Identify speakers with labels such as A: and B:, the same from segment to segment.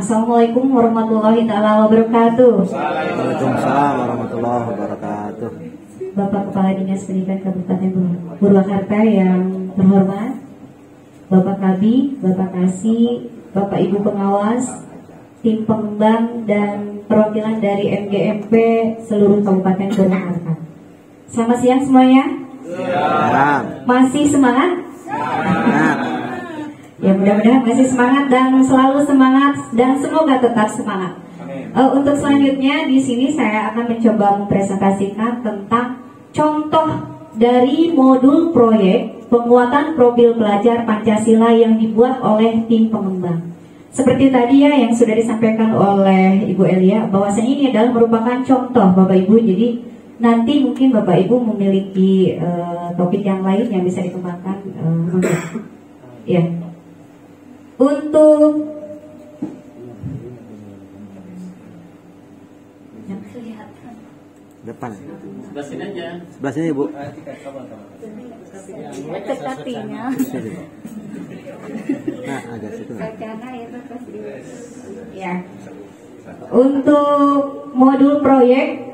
A: Assalamualaikum warahmatullahi taala wabarakatuh.
B: Waalaikumsalam warahmatullahi wabarakatuh.
A: Bapak Kepala Dinas Pendidikan Kabupaten Purwakarta yang terhormat, Bapak Kabi, Bapak Kasih, Bapak Ibu pengawas, tim pengembang dan perwakilan dari MGMP seluruh Kabupaten Purwakarta. Selamat siang semuanya.
B: Siang.
A: Masih semangat?
B: Siang.
A: Ya, mudah-mudahan masih semangat dan selalu semangat dan semoga tetap semangat. Untuk selanjutnya di sini saya akan mencoba mempresentasikan tentang contoh dari modul proyek penguatan profil pelajar Pancasila yang dibuat oleh tim pengembang. Seperti tadi ya yang sudah disampaikan oleh Ibu Elia, bahwasanya ini adalah merupakan contoh Bapak Ibu. Jadi nanti mungkin Bapak Ibu memiliki topik yang lain yang bisa dikembangkan. Ya. Untuk
B: depan.
C: Sebelah sini aja.
B: Sebelah sini, Bu.
A: tetapinya
B: Nah, agak situ.
A: Ya. Untuk modul proyek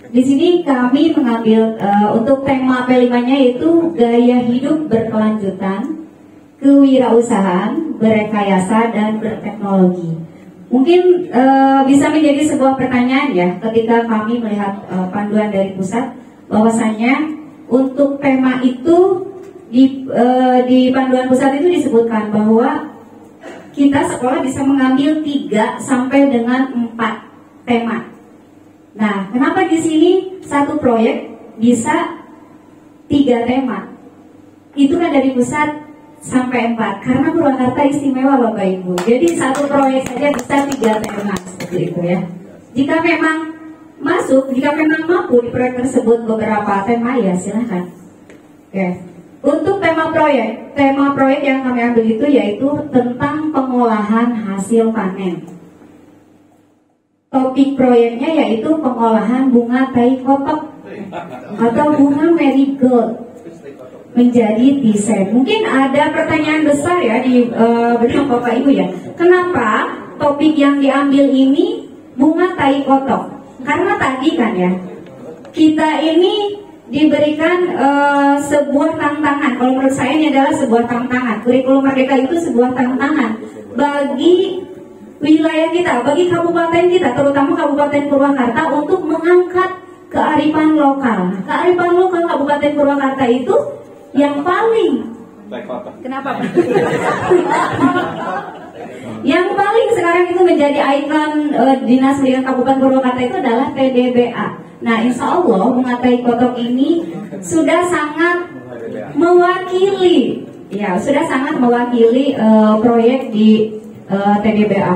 A: di sini kami mengambil untuk tema P5-nya yaitu gaya hidup berkelanjutan, kewirausahaan, berrekayasa dan berteknologi. Mungkin bisa menjadi sebuah pertanyaan ya ketika kami melihat panduan dari pusat, bahwasanya untuk tema itu di panduan pusat itu disebutkan bahwa kita sekolah bisa mengambil 3 sampai dengan 4 tema. Nah, kenapa di sini satu proyek bisa 3 tema? Itu kan dari pusat sampai 4, karena Purwakarta istimewa Bapak Ibu. Jadi satu proyek saja bisa 3 tema seperti itu ya. Jika memang masuk, jika memang mampu di proyek tersebut beberapa tema ya silahkan. Oke. Untuk tema proyek yang kami ambil itu yaitu tentang pengolahan hasil panen. Topik proyeknya yaitu pengolahan bunga tai kotok atau bunga marigold menjadi desain. Mungkin ada pertanyaan besar ya di benak Bapak Ibu ya. Kenapa topik yang diambil ini bunga tai kotok? Karena tadi kan ya, kita ini diberikan sebuah tantangan. Kalau menurut saya ini adalah sebuah tantangan. Kurikulum Merdeka itu sebuah tantangan bagi wilayah kita, bagi kabupaten kita, terutama Kabupaten Purwakarta untuk mengangkat kearifan lokal. Kearifan lokal Kabupaten Purwakarta itu yang paling kenapa Pak? Yang paling sekarang itu menjadi ikon Dinas Pendidikan Kabupaten Purwakarta itu adalah TDBA. Nah, insya Allah bunga tai kotok ini sudah sangat mewakili, ya sudah sangat mewakili proyek di TDBA.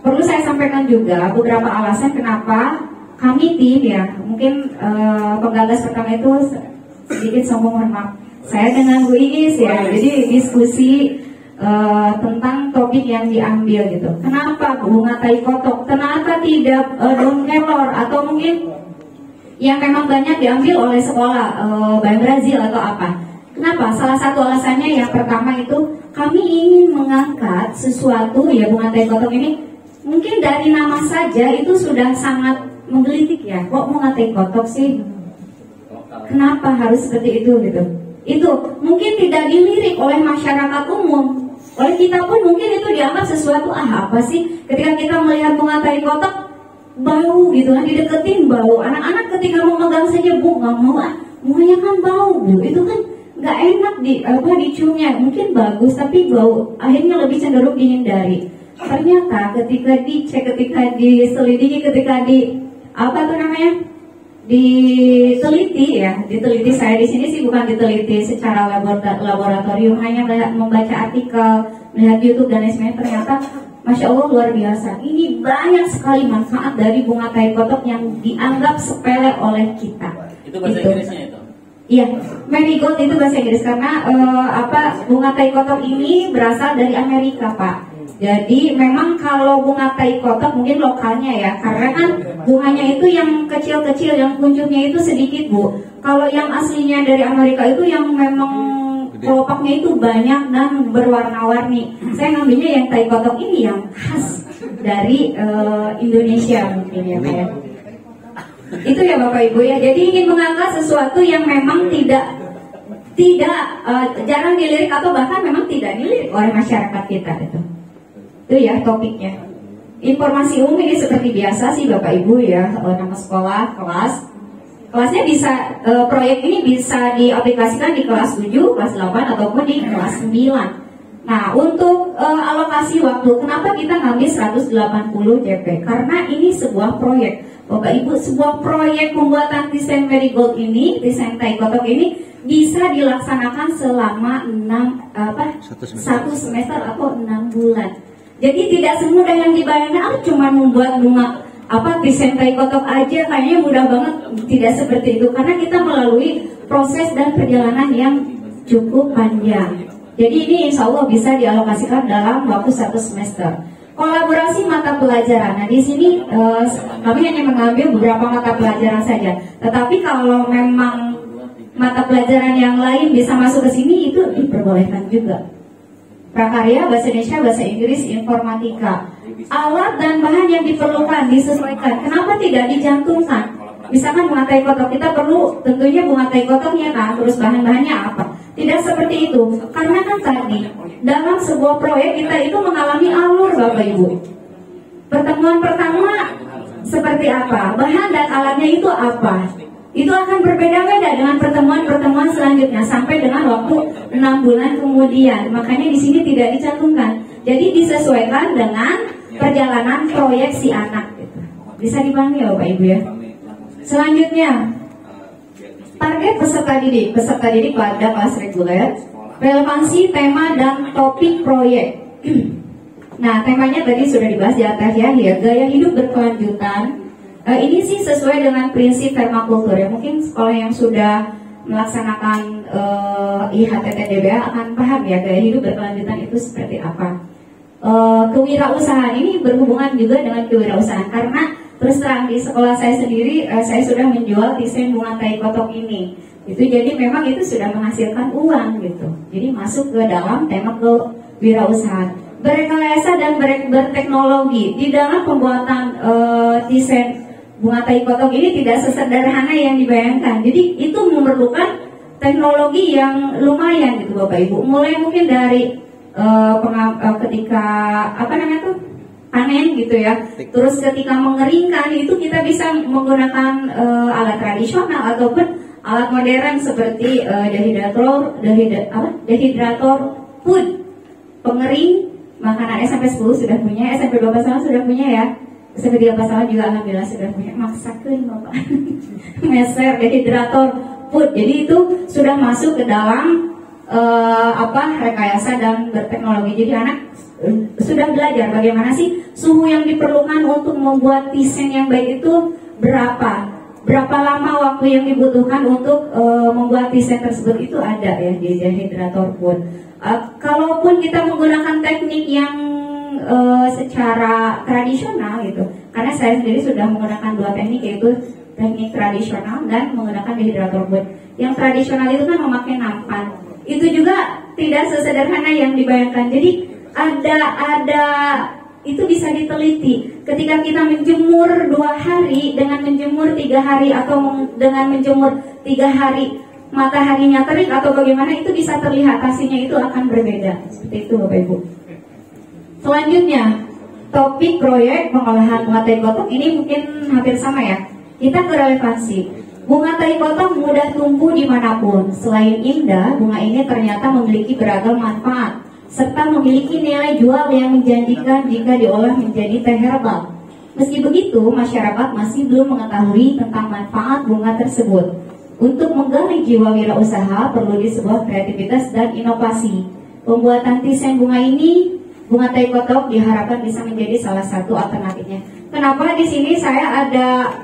A: Perlu saya sampaikan juga beberapa alasan kenapa kami tim ya, mungkin penggagas pertama itu sedikit sombong, mohon maaf. Saya dengan Bu Iis ya, jadi diskusi tentang topik yang diambil gitu. Kenapa bunga tai kotok? Kenapa tidak daun kelor atau mungkin yang memang banyak diambil oleh sekolah Bayi Brazil atau apa? Kenapa? Salah satu alasannya yang pertama itu kami ingin mengangkat sesuatu ya, bunga tai kotok ini mungkin dari nama saja itu sudah sangat menggelitik ya. Kok bunga tai kotok sih? Kenapa harus seperti itu gitu? Itu mungkin tidak dilirik oleh masyarakat umum. Oleh kita pun mungkin itu dianggap sesuatu apa sih? Ketika kita melihat bunga tai kotok bau gitu kan, dideketin bau. Anak-anak ketika mau megang saja, Bu nggak mau bunganya kan bau Bu, itu kan nggak enak diciumnya. Mungkin bagus tapi bau, akhirnya lebih cenderung dihindari. Ternyata ketika dicek, ketika diselidiki, ketika diteliti saya di sini sih bukan diteliti secara laboratorium, hanya membaca artikel, melihat YouTube dan lain sebagainya, ternyata Masya Allah luar biasa. Ini banyak sekali manfaat dari bunga tai kotok yang dianggap sepele oleh kita.
C: Itu bahasa Inggrisnya itu?
A: Iya, marigold itu bahasa Inggris karena bunga tai kotok ini berasal dari Amerika Pak. Jadi memang kalau bunga tai kotok mungkin lokalnya ya, karena kan bunganya itu yang kecil-kecil, yang kuncunya itu sedikit Bu. Kalau yang aslinya dari Amerika itu yang memang kelopaknya itu banyak dan berwarna-warni. Saya ngambilnya yang tai kotok ini yang khas dari Indonesia mungkin ya Pak ya. Itu ya Bapak Ibu ya. Jadi ingin mengangkat sesuatu yang memang tidak jarang dilirik atau bahkan memang tidak dilirik oleh masyarakat kita itu. Itu ya topiknya. Informasi umum ini seperti biasa sih Bapak Ibu ya, nama sekolah, kelasnya bisa, proyek ini bisa diaplikasikan di kelas 7, kelas 8 ataupun di kelas 9. Nah untuk alokasi waktu, kenapa kita ngambil 180 JP? Karena ini sebuah proyek Bapak Ibu, sebuah proyek pembuatan desain marigold ini, desain tai kotok ini bisa dilaksanakan selama 1 semester atau 6 bulan. Jadi tidak semudah yang dibayangkan, cuma membuat bunga desain tai kotok aja kayaknya mudah banget. Tidak seperti itu, karena kita melalui proses dan perjalanan yang cukup panjang. Jadi ini insya Allah bisa dialokasikan dalam waktu 1 semester. Kolaborasi mata pelajaran. Nah di sini kami hanya mengambil beberapa mata pelajaran saja. Tetapi kalau memang mata pelajaran yang lain bisa masuk ke sini, itu diperbolehkan juga. Prakarya, bahasa Indonesia, bahasa Inggris, informatika. Alat dan bahan yang diperlukan disesuaikan. Kenapa tidak dicantumkan? Misalkan bunga tai kotok, kita perlu tentunya bunga tai kotoknya kan, terus bahan-bahannya apa? Tidak seperti itu. Karena kan tadi dalam sebuah proyek kita itu mengalami alur Bapak Ibu. Pertemuan pertama seperti apa? Bahan dan alatnya itu apa? Itu akan berbeda-beda dengan pertemuan-pertemuan selanjutnya sampai dengan waktu 6 bulan kemudian. Makanya di sini tidak dicantumkan. Jadi disesuaikan dengan perjalanan proyek si anak. Bisa dipahami ya Bapak Ibu ya. Selanjutnya, target peserta didik. Peserta didik pada kelas reguler, relevansi tema dan topik proyek. Nah, temanya tadi sudah dibahas di atas ya, gaya hidup berkelanjutan. Ini sih sesuai dengan prinsip permakultur ya. Mungkin sekolah yang sudah melaksanakan IHTT-DBA akan paham ya gaya hidup berkelanjutan itu seperti apa. Kewirausahaan ini berhubungan juga dengan kewirausahaan, karena terus terang di sekolah saya sendiri saya sudah menjual desain bunga tai kotok ini. Itu jadi memang itu sudah menghasilkan uang gitu. Jadi masuk ke dalam tema kewirausahaan. Berrekayasa dan berteknologi di dalam pembuatan desain bunga tai kotok ini tidak sesederhana yang dibayangkan. Jadi itu memerlukan teknologi yang lumayan gitu Bapak Ibu. Mulai mungkin dari ketika panen gitu ya. Terus ketika mengeringkan itu kita bisa menggunakan alat tradisional ataupun alat modern seperti dehidrator food, pengering makanan. SMP 10 sudah punya, SMP 12 tahun sudah punya ya. SMP 13 tahun juga alhamdulillah sudah punya. Maksakeun Bapak. Meser dehidrator food. Jadi itu sudah masuk ke dalam rekayasa dan berteknologi. Jadi anak sudah belajar bagaimana sih suhu yang diperlukan untuk membuat desain yang baik itu berapa lama waktu yang dibutuhkan untuk membuat desain tersebut itu ada ya di dehidrator food. Kalaupun kita menggunakan teknik yang secara tradisional gitu, karena saya sendiri sudah menggunakan dua teknik, yaitu teknik tradisional dan menggunakan dehidrator food. Yang tradisional itu kan memakai nampan, itu juga tidak sesederhana yang dibayangkan. Jadi ada itu bisa diteliti. Ketika kita menjemur 2 hari dengan menjemur 3 hari atau dengan menjemur 3 hari mataharinya terik atau bagaimana, itu bisa terlihat hasilnya itu akan berbeda. Seperti itu Bapak Ibu. Selanjutnya, topik proyek pengolahan bunga tai kotok ini mungkin hampir sama ya. Kita ke relevansi. Bunga tai kotok mudah tumbuh dimanapun. Selain indah, bunga ini ternyata memiliki beragam manfaat serta memiliki nilai jual yang menjanjikan jika diolah menjadi teh herbal. Meski begitu, masyarakat masih belum mengetahui tentang manfaat bunga tersebut. Untuk menggali jiwa wirausaha perlu sebuah kreativitas dan inovasi. Pembuatan desain bunga ini, bunga tai kotok, diharapkan bisa menjadi salah satu alternatifnya. Kenapa di sini saya ada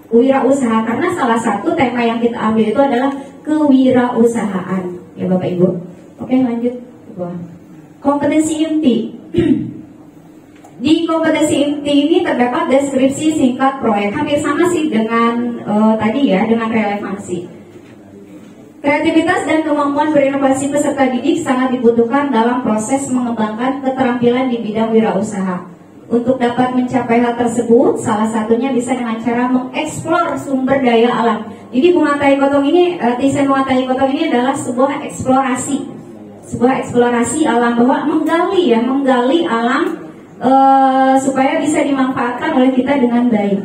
A: wirausaha? Karena salah satu tema yang kita ambil itu adalah kewirausahaan, ya Bapak Ibu. Oke, lanjut. Kompetensi inti. Di kompetensi inti ini terdapat deskripsi singkat proyek, hampir sama sih dengan tadi ya, dengan relevansi. Kreativitas dan kemampuan berinovasi peserta didik sangat dibutuhkan dalam proses mengembangkan keterampilan di bidang wirausaha. Untuk dapat mencapai hal tersebut, salah satunya bisa dengan cara mengeksplor sumber daya alam. Jadi bunga tai kotong ini, desain bunga tai kotong ini adalah sebuah eksplorasi alam, bahwa menggali alam supaya bisa dimanfaatkan oleh kita dengan baik.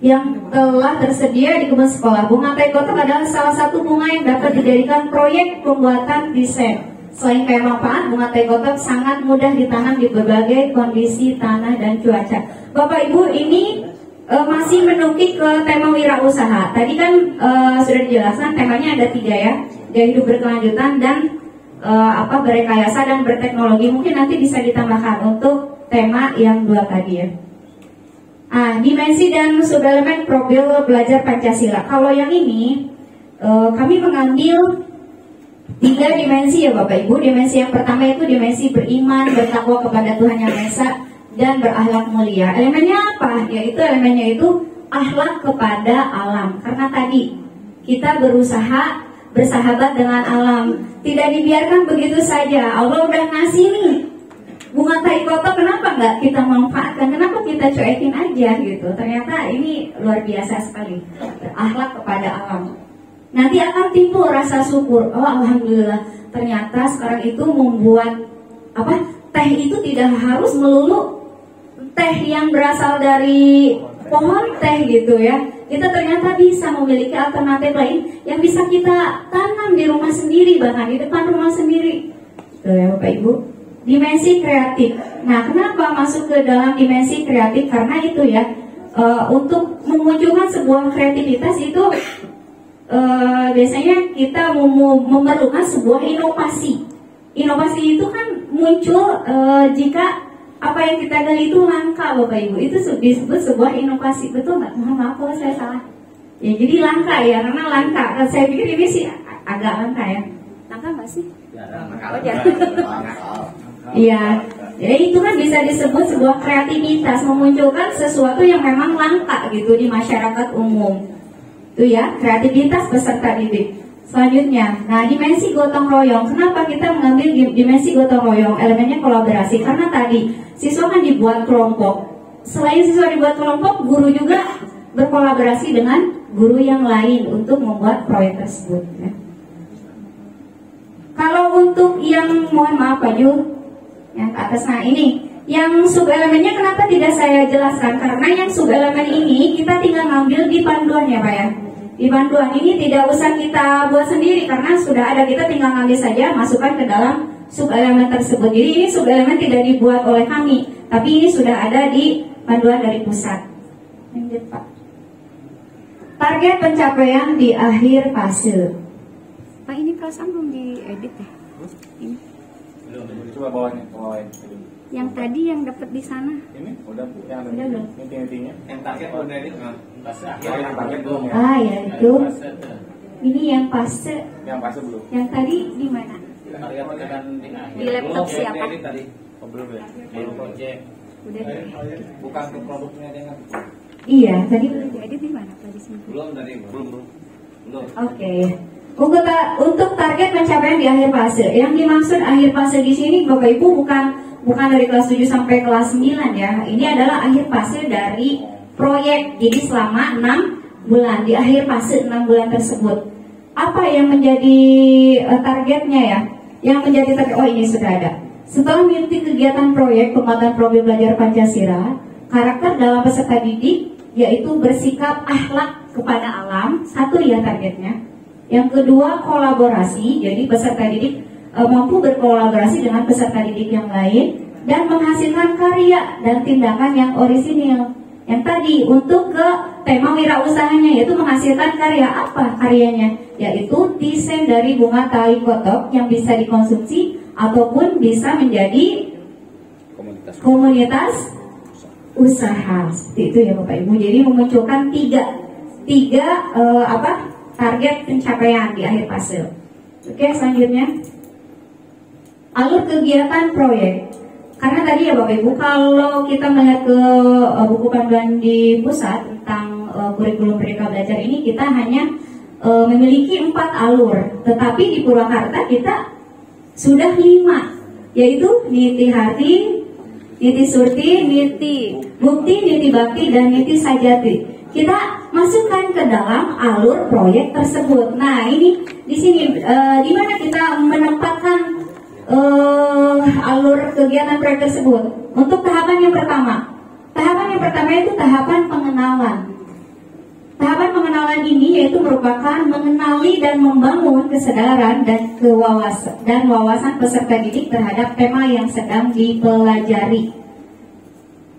A: Yang telah tersedia di kebun sekolah. Bunga tai kotong adalah salah satu bunga yang dapat dijadikan proyek pembuatan desain. Selain kaya manfaat, bunga tai kotong sangat mudah ditanam di berbagai kondisi tanah dan cuaca. Bapak Ibu, ini masih menukik ke tema wirausaha. Tadi kan sudah dijelaskan temanya ada 3 ya, gaya hidup berkelanjutan dan berrekayasa dan berteknologi. Mungkin nanti bisa ditambahkan untuk tema yang 2 tadi ya. Dimensi dan subelemen profil belajar Pancasila. Kalau yang ini kami mengambil 3 dimensi ya Bapak Ibu. Dimensi yang pertama itu dimensi beriman, bertakwa kepada Tuhan Yang Maha Esa, dan berakhlak mulia. Elemennya apa? Yaitu elemennya itu akhlak kepada alam. Karena tadi kita berusaha bersahabat dengan alam, tidak dibiarkan begitu saja. Allah udah ngasih nih bunga tai kotong, kenapa nggak kita manfaatkan? Kenapa kita cuekin aja gitu? Ternyata ini luar biasa sekali, berakhlak kepada alam. Nanti akan timbul rasa syukur. Oh alhamdulillah, ternyata sekarang itu membuat teh itu tidak harus melulu teh yang berasal dari pohon teh gitu ya. Kita ternyata bisa memiliki alternatif lain yang bisa kita tanam di rumah sendiri, bahkan di depan rumah sendiri. Tuh ya Bapak Ibu. Dimensi kreatif. Nah, kenapa masuk ke dalam dimensi kreatif? Karena itu ya, untuk memunculkan sebuah kreativitas itu biasanya kita memerlukan sebuah inovasi. Inovasi itu kan muncul jika apa yang kita gali itu langka, Bapak Ibu. Itu disebut sebuah inovasi, betul nggak? Mohon maaf kalau saya salah. Ya, jadi langka ya, karena langka. Saya pikir ini sih agak langka ya. Langka nggak sih? Iya, jadi itu kan bisa disebut sebuah kreativitas, memunculkan sesuatu yang memang langka gitu di masyarakat umum. Itu ya, kreativitas peserta didik. Selanjutnya, nah dimensi gotong royong. Kenapa kita mengambil dimensi gotong royong? Elemennya kolaborasi. Karena tadi siswa kan dibuat kelompok. Selain siswa dibuat kelompok, guru juga berkolaborasi dengan guru yang lain untuk membuat proyek tersebut. Ya. Kalau untuk yang mohon maaf Pak Jul, yang ke atas, nah ini yang subelemennya kenapa tidak saya jelaskan? Karena yang subelemen ini kita tinggal ngambil di panduan ya Pak ya. Di panduan ini tidak usah kita buat sendiri karena sudah ada, kita tinggal ngambil saja, masukkan ke dalam subelemen tersebut. Jadi ini subelemen tidak dibuat oleh kami, tapi ini sudah ada di panduan dari pusat. Lanjut Pak. Target pencapaian di akhir fase. Pak ini perasaan belum diedit ya? Ini.
D: Coba bawahnya.
A: Yang tadi yang dapat di sana.
D: Ini udah yang ada
A: Udah belum?
D: intinya. Yang target udah ini nggak?
C: Yang
D: target belum ya?
A: Ya itu. Ini yang fase.
D: Yang fase belum.
A: Yang tadi di mana? Di laptop siapa?
D: Tadi. Oh, belum ya? Belum project.
A: Udah.
D: Bukan ke produknya dengan.
A: Iya, tadi belum diedit di mana Pak di sini?
D: Belum tadi. Belum.
A: Oke. Untuk target pencapaian di akhir fase. Yang dimaksud akhir fase di sini Bapak Ibu bukan dari kelas 7 sampai kelas 9 ya. Ini adalah akhir fase dari proyek. Jadi selama 6 bulan, di akhir fase 6 bulan tersebut. Apa yang menjadi targetnya ya? Yang menjadi target, oh ini sudah ada. Setelah mengikuti kegiatan proyek pembuatan profil belajar Pancasila, karakter dalam peserta didik yaitu bersikap akhlak kepada alam, satu ya targetnya. Yang kedua kolaborasi, jadi peserta didik mampu berkolaborasi dengan peserta didik yang lain dan menghasilkan karya dan tindakan yang orisinil. Yang tadi untuk ke tema wirausahanya yaitu menghasilkan karya. Apa karyanya? Yaitu desain dari bunga tai kotong yang bisa dikonsumsi ataupun bisa menjadi komunitas usaha. Seperti itu ya Bapak Ibu. Jadi memunculkan tiga target pencapaian di akhir fase. Oke, selanjutnya alur kegiatan proyek. Karena tadi ya Bapak Ibu, kalau kita melihat ke buku panduan di pusat tentang kurikulum Merdeka Belajar ini, kita hanya memiliki 4 alur, tetapi di Purwakarta kita sudah 5, yaitu Niti Harti, Niti Surti, Niti Bukti, Niti Bakti, dan Niti Sajati. Kita masukkan ke dalam alur proyek tersebut. Nah, ini di sini di mana kita menempatkan alur kegiatan proyek tersebut. Untuk tahapan yang pertama itu tahapan pengenalan. Tahapan pengenalan ini yaitu merupakan mengenali dan membangun kesadaran dan wawasan peserta didik terhadap tema yang sedang dipelajari.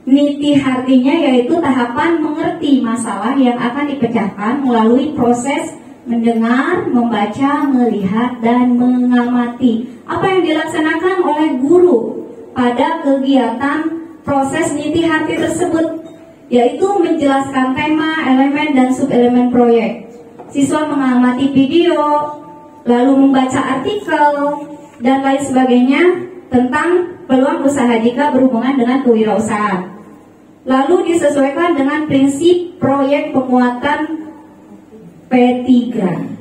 A: Niti Hartinya yaitu tahapan mengerti masalah yang akan dipecahkan melalui proses mendengar, membaca, melihat, dan mengamati apa yang dilaksanakan oleh guru pada kegiatan proses Niti Harti tersebut, yaitu menjelaskan tema, elemen, dan subelemen proyek. Siswa mengamati video, lalu membaca artikel, dan lain sebagainya tentang peluang usaha jika berhubungan dengan kewirausahaan. Lalu disesuaikan dengan prinsip proyek penguatan P3.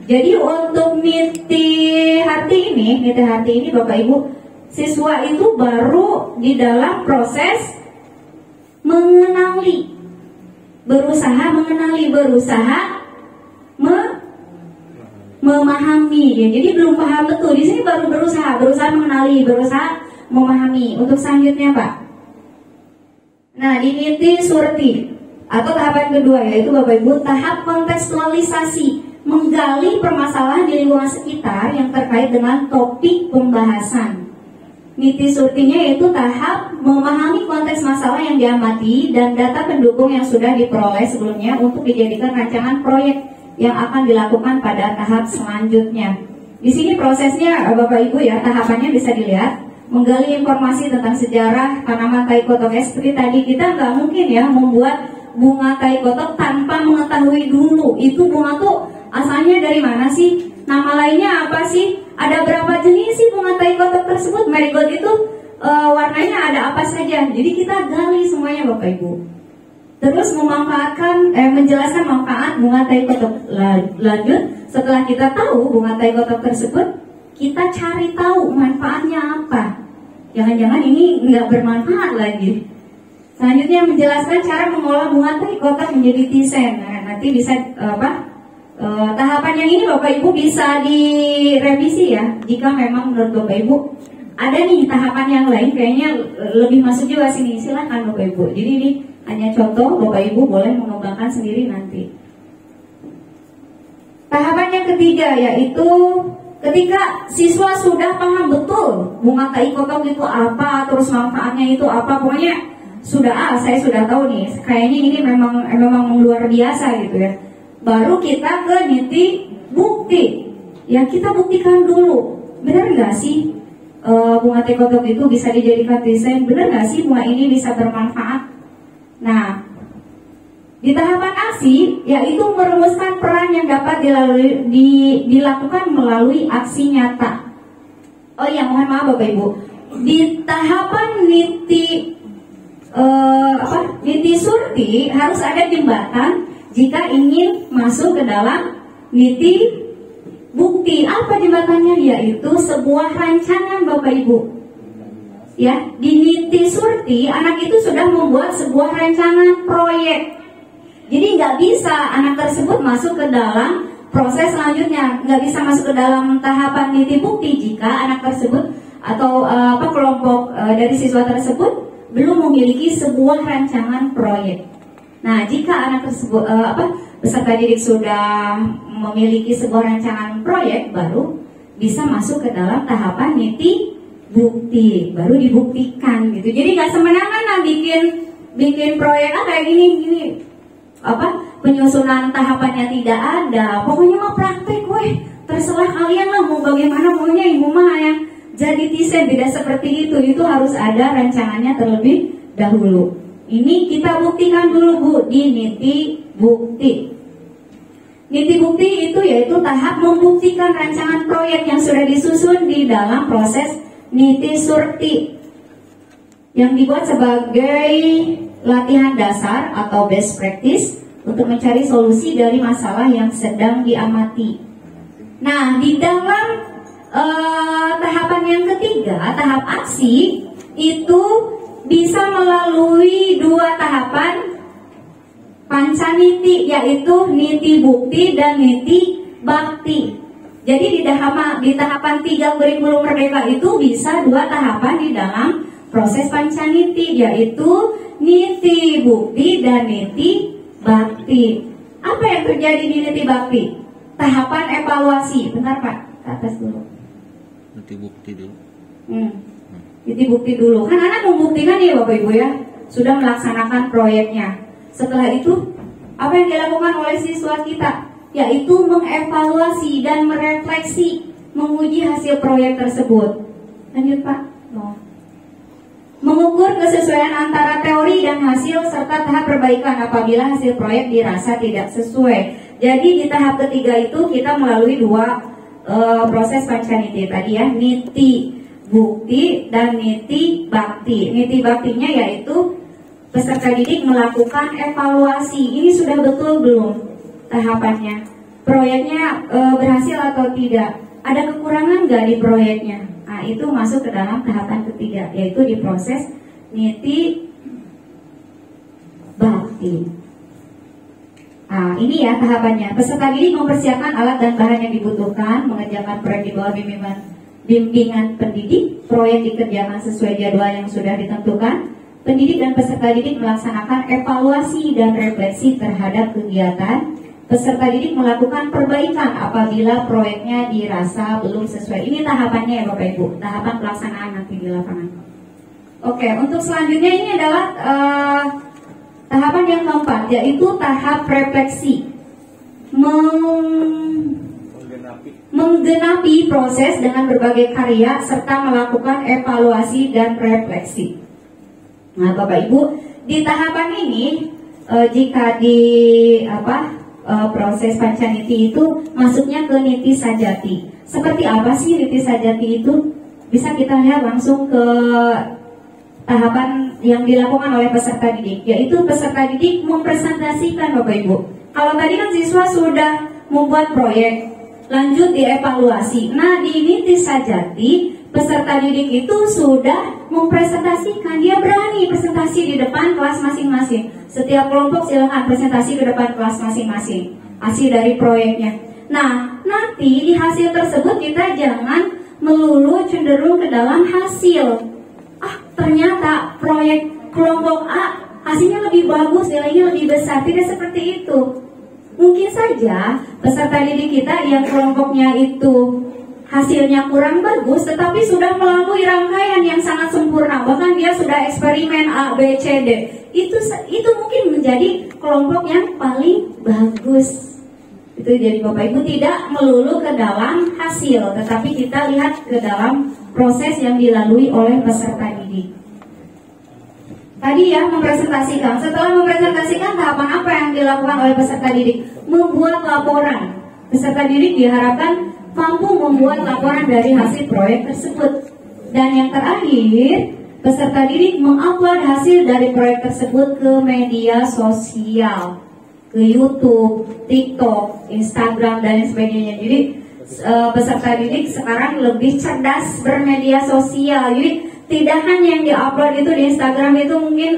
A: Jadi untuk Niti Harti ini Bapak Ibu, siswa itu baru di dalam proses mengenali, berusaha memahami ya. Jadi belum paham betul. Di sini baru berusaha mengenali, berusaha memahami. Untuk selanjutnya, Pak. Nah, di Niti Surti atau tahapan kedua yaitu Bapak Ibu tahap kontekstualisasi, menggali permasalahan di lingkungan sekitar yang terkait dengan topik pembahasan. Niti Surtinya yaitu tahap memahami konteks masalah yang diamati dan data pendukung yang sudah diperoleh sebelumnya untuk dijadikan rancangan proyek yang akan dilakukan pada tahap selanjutnya. Di sini prosesnya Bapak Ibu ya, tahapannya bisa dilihat. Menggali informasi tentang sejarah tanaman tai kotok. Seperti tadi, kita nggak mungkin ya membuat bunga tai kotok tanpa mengetahui dulu itu bunga tuh asalnya dari mana sih, nama lainnya apa sih, ada berapa jenis sih bunga tai kotok tersebut, marigold itu warnanya ada apa saja. Jadi kita gali semuanya Bapak Ibu. Terus menjelaskan manfaat bunga tai kotok. Lanjut, setelah kita tahu bunga tai kotok tersebut, kita cari tahu manfaatnya apa. Jangan-jangan ini nggak bermanfaat lagi. Selanjutnya menjelaskan cara mengolah bunga tai kotok menjadi tisen. Nah, nanti bisa tahapan yang ini Bapak Ibu bisa direvisi ya. Jika memang menurut Bapak Ibu ada nih tahapan yang lain kayaknya lebih masuk juga sini, silakan Bapak Ibu. Jadi ini hanya contoh, Bapak Ibu boleh mengembangkan sendiri nanti. Tahapan yang ketiga yaitu ketika siswa sudah paham betul bunga tai kotok itu apa, terus manfaatnya itu apa, pokoknya saya sudah tahu nih, kayaknya ini memang luar biasa gitu ya. Baru kita ke niti bukti. Ya kita buktikan dulu, benar nggak sih bunga tai kotok itu bisa dijadikan desain, benar nggak sih bunga ini bisa bermanfaat. Nah, di tahapan aksi yaitu merumuskan peran yang dapat dilakukan melalui aksi nyata. Oh ya, mohon maaf Bapak Ibu. Di tahapan niti surti harus ada jembatan jika ingin masuk ke dalam niti bukti. Apa jembatannya? Yaitu sebuah rancangan Bapak Ibu. Ya, di niti surti anak itu sudah membuat sebuah rancangan proyek. Jadi nggak bisa anak tersebut masuk ke dalam proses selanjutnya, nggak bisa masuk ke dalam tahapan niti bukti jika anak tersebut atau kelompok dari siswa tersebut belum memiliki sebuah rancangan proyek. Nah, jika anak tersebut peserta didik sudah memiliki sebuah rancangan proyek, baru bisa masuk ke dalam tahapan niti bukti, baru dibuktikan gitu. Jadi nggak sembarangan lah bikin proyek kayak gini penyusunan tahapannya tidak ada. Pokoknya mau praktek, terserah kalian lah mau bagaimana, pokoknya ibu mah yang jadi desain. Tidak seperti itu harus ada rancangannya terlebih dahulu. Ini kita buktikan dulu Bu di niti bukti. Niti bukti itu yaitu tahap membuktikan rancangan proyek yang sudah disusun di dalam proses niti surti yang dibuat sebagai latihan dasar atau best practice untuk mencari solusi dari masalah yang sedang diamati. Nah, di dalam tahapan yang ketiga, tahap aksi, itu bisa melalui dua tahapan pancaniti, yaitu niti bukti dan niti bakti. Jadi di tahapan 3 kurikulum merdeka itu bisa dua tahapan di dalam proses pancaniti, yaitu niti bukti dan niti bakti. Apa yang terjadi di niti bakti? Tahapan evaluasi. Bentar Pak, ke atas dulu.
B: Nanti bukti dulu.
A: Niti bukti dulu. Kan anak membuktikan ya Bapak Ibu ya, sudah melaksanakan proyeknya. Setelah itu, apa yang dilakukan oleh siswa kita? Yaitu mengevaluasi dan merefleksi, menguji hasil proyek tersebut. Lanjut Pak. Mengukur kesesuaian antara teori dan hasil serta tahap perbaikan apabila hasil proyek dirasa tidak sesuai. Jadi di tahap ketiga itu kita melalui dua proses pancaniti tadi ya, niti bukti dan niti bakti. Niti baktinya yaitu peserta didik melakukan evaluasi. Ini sudah betul belum tahapannya? Proyeknya berhasil atau tidak? Ada kekurangan nggak di proyeknya? Nah, itu masuk ke dalam tahapan ketiga, yaitu di proses niti bakti. Nah, ini ya tahapannya. Peserta didik mempersiapkan alat dan bahan yang dibutuhkan, mengerjakan proyek di bawah bimbingan pendidik, proyek dikerjakan sesuai jadwal yang sudah ditentukan. Pendidik dan peserta didik melaksanakan evaluasi dan refleksi terhadap kegiatan. Peserta didik melakukan perbaikan apabila proyeknya dirasa belum sesuai. Ini tahapannya ya Bapak Ibu, tahapan pelaksanaan nanti di lapangan. Oke, untuk selanjutnya ini adalah tahapan yang keempat, yaitu tahap refleksi. Menggenapi proses dengan berbagai karya serta melakukan evaluasi dan refleksi. Nah, Bapak Ibu, di tahapan ini jika di proses pancaniti itu masuknya ke niti sajati. Seperti apa sih niti sajati itu? Bisa kita lihat langsung ke tahapan yang dilakukan oleh peserta didik, yaitu peserta didik mempresentasikan Bapak Ibu. Kalau tadi kan siswa sudah membuat proyek, lanjut dievaluasi. Nah, di niti sajati peserta didik itu sudah mempresentasikan, dia berani presentasi di depan kelas masing-masing. Setiap kelompok silakan presentasi ke depan kelas masing-masing hasil dari proyeknya. Nah, nanti di hasil tersebut kita jangan melulu cenderung ke dalam hasil. Ternyata proyek kelompok A hasilnya lebih bagus, nilainya lebih besar. Tidak seperti itu. Mungkin saja peserta didik kita yang kelompoknya itu hasilnya kurang bagus, tetapi sudah melalui rangkaian yang sangat sempurna. Bahkan dia sudah eksperimen A, B, C, D. Itu mungkin menjadi kelompok yang paling bagus. Itu jadi Bapak Ibu tidak melulu ke dalam hasil, tetapi kita lihat ke dalam proses yang dilalui oleh peserta didik. Tadi ya mempresentasikan. Setelah mempresentasikan, tahapan apa yang dilakukan oleh peserta didik? Membuat laporan. Peserta didik diharapkan mampu membuat laporan dari hasil proyek tersebut. Dan yang terakhir, peserta didik mengupload hasil dari proyek tersebut ke media sosial, ke YouTube, TikTok, Instagram, dan sebagainya. Jadi peserta didik sekarang lebih cerdas bermedia sosial. Jadi tidak hanya yang diupload itu di Instagram itu mungkin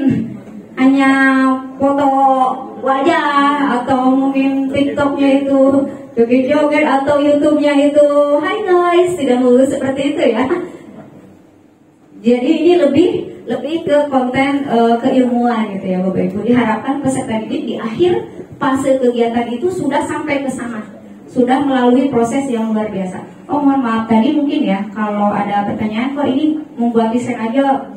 A: hanya foto wajah, atau mungkin TikToknya itu joget-joget, atau YouTube-nya itu hai guys, tidak melulu seperti itu ya. Jadi ini lebih ke konten keilmuan gitu ya Bapak Ibu. Diharapkan peserta didik di akhir fase kegiatan itu sudah sampai ke sana, sudah melalui proses yang luar biasa. Oh mohon maaf tadi mungkin ya kalau ada pertanyaan, kok ini membuat desain aja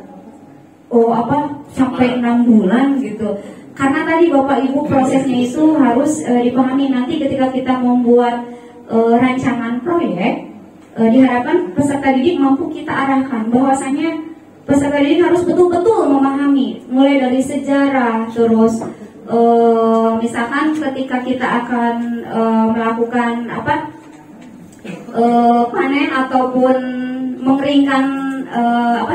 A: sampai 6 bulan gitu. Karena tadi Bapak Ibu prosesnya itu harus dipahami. Nanti ketika kita membuat rancangan proyek, diharapkan peserta didik mampu kita arahkan bahwasanya peserta didik harus betul-betul memahami mulai dari sejarah, terus misalkan ketika kita akan melakukan panen ataupun mengeringkan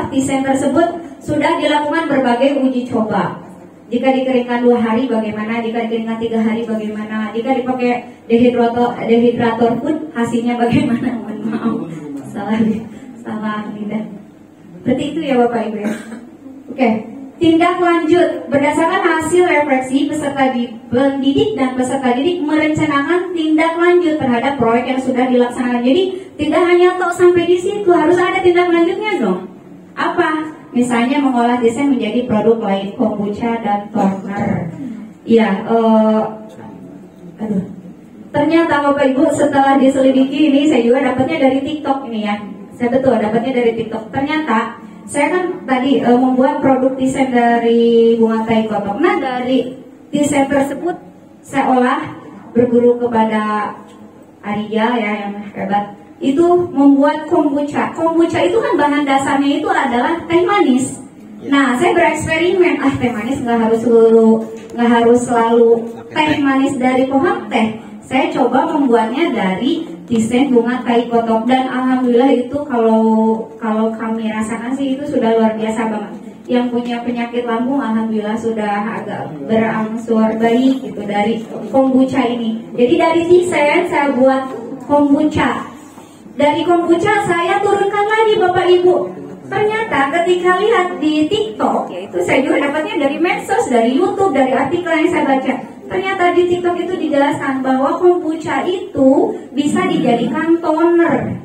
A: desain tersebut, sudah dilakukan berbagai uji coba. Jika dikeringkan 2 hari bagaimana? Jika dikeringkan 3 hari bagaimana? Jika dipakai dehidrator pun hasilnya bagaimana? Mohon maaf, salah lidah. Seperti itu ya Bapak Ibu ya. Oke, tindak lanjut berdasarkan hasil refleksi peserta pendidik dan peserta didik merencanakan tindak lanjut terhadap proyek yang sudah dilaksanakan. Jadi tidak hanya tok sampai di situ, harus ada tindak lanjutnya dong. Apa? Misalnya mengolah desain menjadi produk lain, kombucha dan toner. Ya, ternyata Bapak Ibu setelah diselidiki ini saya juga dapatnya dari TikTok ini ya. Saya betul dapatnya dari TikTok. Ternyata saya kan tadi membuat produk desain dari bunga tai kotok. Nah dari desain tersebut saya olah berguru kepada Arya ya yang hebat. Itu membuat kombucha. Kombucha itu kan bahan dasarnya itu adalah teh manis. Nah, saya bereksperimen. Teh manis nggak harus selalu teh manis dari pohon teh. Saya coba membuatnya dari desain bunga tai kotok dan alhamdulillah itu kalau kami rasakan sih itu sudah luar biasa banget. Yang punya penyakit lambung alhamdulillah sudah agak berangsur baik gitu dari kombucha ini. Jadi dari desain saya buat kombucha. Dari kombucha saya turunkan lagi Bapak Ibu. Ternyata ketika lihat di TikTok, yaitu saya juga dapatnya dari medsos, dari YouTube, dari artikel yang saya baca. Ternyata di TikTok itu dijelaskan bahwa kombucha itu bisa dijadikan toner.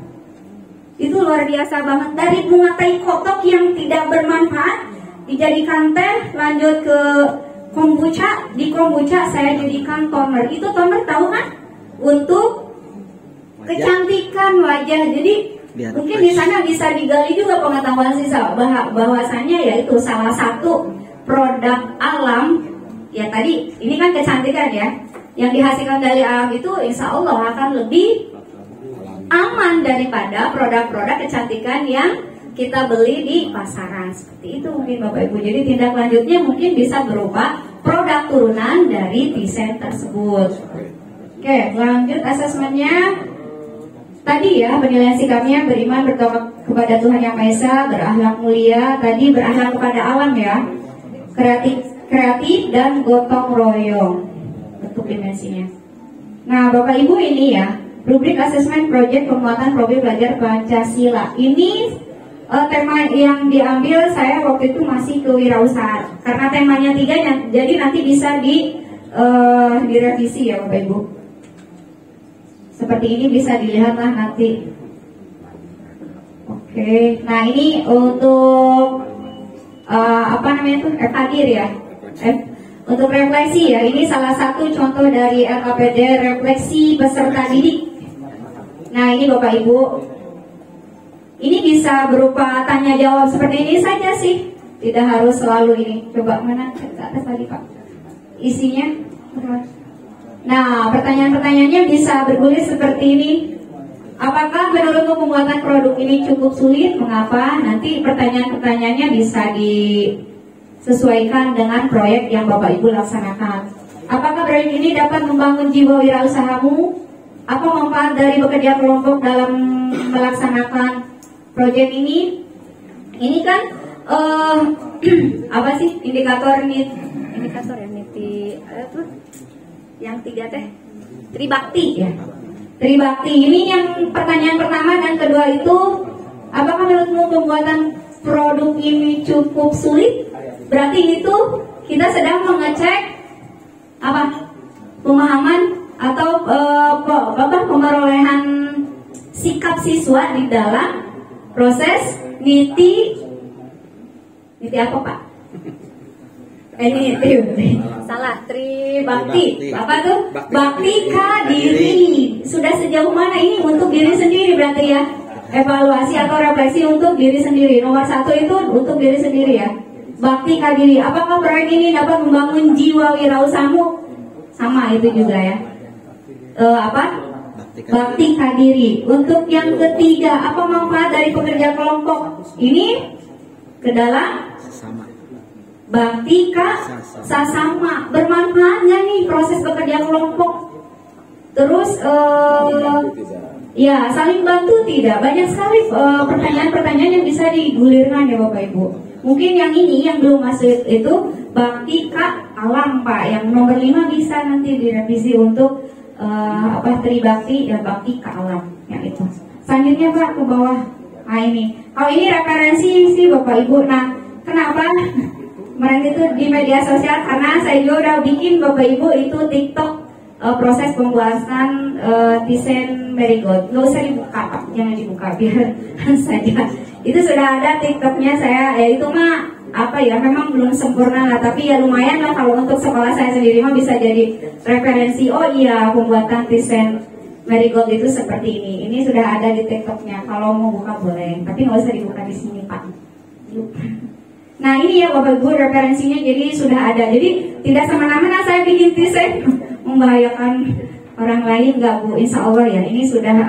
A: Itu luar biasa banget. Dari bunga tai kotok yang tidak bermanfaat dijadikan teh, lanjut ke kombucha. Di kombucha saya jadikan toner. Itu toner tahu kan? Untuk kecantikan wajah. Jadi mungkin di sana bisa digali juga pengetahuan sisa bahwasannya yaitu salah satu produk alam ya tadi ini kan kecantikan ya yang dihasilkan dari alam itu insya Allah akan lebih aman daripada produk-produk kecantikan yang kita beli di pasaran. Seperti itu mungkin Bapak Ibu. Jadi tindak lanjutnya mungkin bisa berupa produk turunan dari desain tersebut. Oke, lanjut asesmennya. Tadi ya penilaian sikapnya beriman berdoa kepada Tuhan Yang Maha Esa, berakhlak mulia, tadi berakhlak kepada alam ya, kreatif dan gotong royong bentuk dimensinya. Nah Bapak Ibu ini ya rubrik asesmen proyek penguatan profil belajar Pancasila. Ini tema yang diambil saya waktu itu masih kewirausahaan karena temanya 3 jadi nanti bisa direvisi ya Bapak Ibu. Seperti ini bisa dilihatlah nanti. Oke, nah ini untuk hadir ya. Untuk refleksi ya, ini salah satu contoh dari LKPD refleksi peserta didik. Nah ini Bapak Ibu, ini bisa berupa tanya jawab seperti ini saja sih, tidak harus selalu ini. Coba mana ke atas tadi Pak, isinya. Nah, pertanyaan-pertanyaannya bisa bergulir seperti ini. Apakah menurutmu pembuatan produk ini cukup sulit? Mengapa? Nanti pertanyaan-pertanyaannya bisa disesuaikan dengan proyek yang Bapak Ibu laksanakan. Apakah proyek ini dapat membangun jiwa wirausahamu? Apa manfaat dari bekerja kelompok dalam melaksanakan proyek ini? Ini kan apa sih indikator ya niti tuh yang 3 teh Tribakti ya. Tribakti ini yang pertanyaan pertama dan kedua itu apakah menurutmu pembuatan produk ini cukup sulit? Berarti itu kita sedang mengecek apa? Pemahaman atau pemerolehan sikap siswa di dalam proses niti apa Pak? Salah, Tribakti. Apa tuh? Bakti diri. Sudah sejauh mana ini untuk diri sendiri berarti ya? Evaluasi atau refleksi untuk diri sendiri. Nomor 1 itu untuk diri sendiri ya. Bakti diri. Apakah proyek ini dapat membangun jiwa wirausahamu? Sama itu juga ya. Bakti diri. Untuk yang ketiga, apa manfaat dari pekerja kelompok? Ini ke dalam bakti sasama, bermanfaat nggak nih proses bekerja kelompok? Terus ya saling bantu tidak? Banyak sekali pertanyaan-pertanyaan yang bisa digulirkan ya Bapak Ibu. Mungkin yang ini yang belum masuk itu bakti ka alam Pak. Yang nomor 5 bisa nanti direvisi untuk tribakti ya bakti ka alam yang itu. Selanjutnya Pak ke bawah. Nah ini, kalau ini referensi sih Bapak Ibu. Nah kenapa kemarin itu di media sosial karena saya juga udah bikin Bapak Ibu itu TikTok proses pembuatan desain marigold. Nggak usah dibuka Pak, jangan dibuka biar saja. Itu sudah ada TikToknya saya, ya itu mah memang belum sempurna lah, tapi ya lumayan lah kalau untuk sekolah saya sendiri mah bisa jadi referensi. Oh iya, pembuatan desain marigold itu seperti ini. Ini sudah ada di TikToknya. Kalau mau buka boleh, tapi nggak usah dibuka di sini Pak. Nah ini ya Bapak Ibu referensinya, jadi sudah ada. Jadi tidak semena-mena saya bikin desain membahayakan orang lain, nggak Bu. Insya Allah ya, ini sudah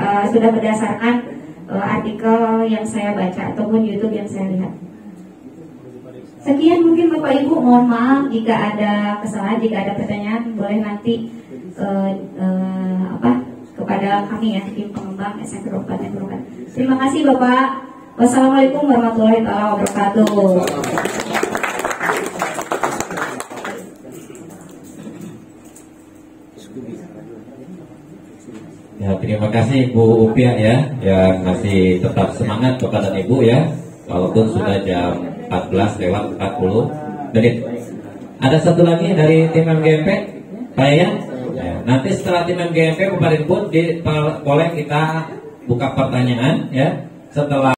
A: berdasarkan artikel yang saya baca ataupun YouTube yang saya lihat. Sekian mungkin Bapak Ibu, mohon maaf jika ada kesalahan, jika ada pertanyaan boleh nanti kepada kami ya, tim pengembang SMP Kabupaten Nunukan. Terima kasih Bapak. Wassalamualaikum warahmatullahi wabarakatuh.
E: Ya, terima kasih Bu Upia ya, yang masih tetap semangat kepada Ibu ya, walaupun sudah jam 14:40 menit. Ada satu lagi dari tim MGMP, Pak Yayan. Ya, nanti setelah tim MGMP Bapak Ibu boleh kita buka pertanyaan ya, setelah